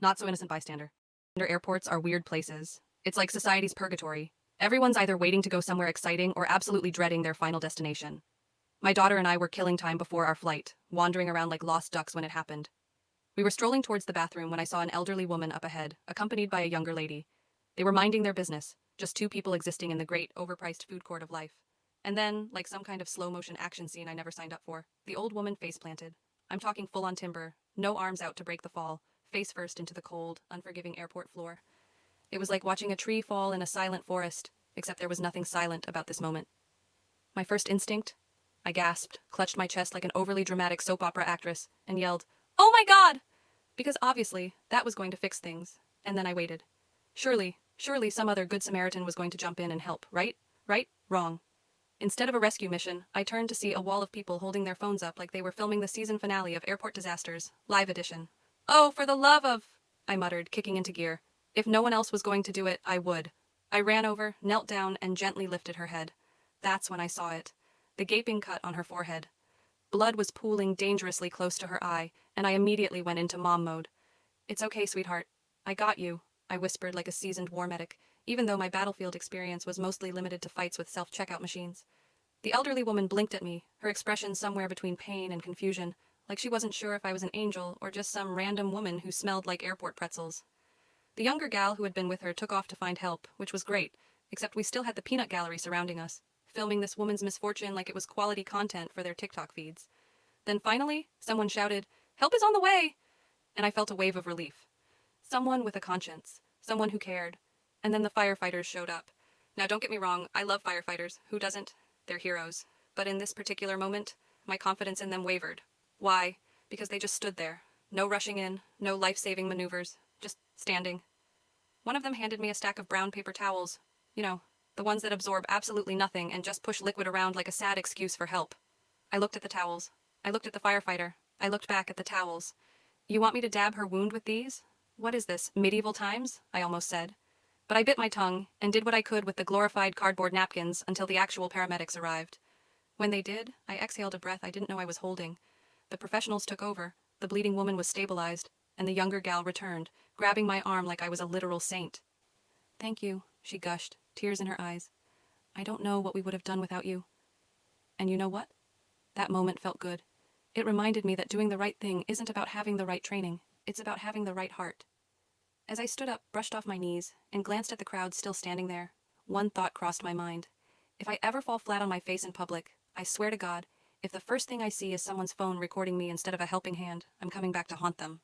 Not so innocent bystander. Airports are weird places. It's like society's purgatory. Everyone's either waiting to go somewhere exciting or absolutely dreading their final destination. My daughter and I were killing time before our flight, wandering around like lost ducks when it happened. We were strolling towards the bathroom when I saw an elderly woman up ahead, accompanied by a younger lady. They were minding their business, just two people existing in the great, overpriced food court of life. And then, like some kind of slow-motion action scene I never signed up for, the old woman face-planted. I'm talking full-on timber, no arms out to break the fall, face first into the cold, unforgiving airport floor. It was like watching a tree fall in a silent forest, except there was nothing silent about this moment. My first instinct? I gasped, clutched my chest like an overly dramatic soap opera actress, and yelled, "Oh my God!" Because obviously, that was going to fix things. And then I waited. Surely some other good Samaritan was going to jump in and help, right? Right? Wrong. Instead of a rescue mission, I turned to see a wall of people holding their phones up like they were filming the season finale of Airport Disasters, live edition. "Oh, for the love of," I muttered, kicking into gear. If no one else was going to do it, I would. I ran over, knelt down, and gently lifted her head. That's when I saw it. The gaping cut on her forehead. Blood was pooling dangerously close to her eye, and I immediately went into mom mode. "It's okay, sweetheart. I got you," I whispered like a seasoned war medic, even though my battlefield experience was mostly limited to fights with self-checkout machines. The elderly woman blinked at me, her expression somewhere between pain and confusion, like she wasn't sure if I was an angel or just some random woman who smelled like airport pretzels. The younger gal who had been with her took off to find help, which was great, except we still had the peanut gallery surrounding us, filming this woman's misfortune like it was quality content for their TikTok feeds. Then finally, someone shouted, "Help is on the way!" And I felt a wave of relief. Someone with a conscience, someone who cared. And then the firefighters showed up. Now don't get me wrong, I love firefighters. Who doesn't? They're heroes. But in this particular moment, my confidence in them wavered. Why? Because they just stood there. No rushing in, no life-saving maneuvers, just standing. One of them handed me a stack of brown paper towels. You know, the ones that absorb absolutely nothing and just push liquid around like a sad excuse for help. I looked at the towels. I looked at the firefighter. I looked back at the towels. "You want me to dab her wound with these? What is this, medieval times?" I almost said. But I bit my tongue and did what I could with the glorified cardboard napkins until the actual paramedics arrived. When they did, I exhaled a breath I didn't know I was holding. The professionals took over, the bleeding woman was stabilized, and the younger gal returned, grabbing my arm like I was a literal saint. "Thank you," she gushed, tears in her eyes. "I don't know what we would have done without you." And you know what? That moment felt good. It reminded me that doing the right thing isn't about having the right training, it's about having the right heart. As I stood up, brushed off my knees, and glanced at the crowd still standing there, one thought crossed my mind. If I ever fall flat on my face in public, I swear to God, if the first thing I see is someone's phone recording me instead of a helping hand, I'm coming back to haunt them.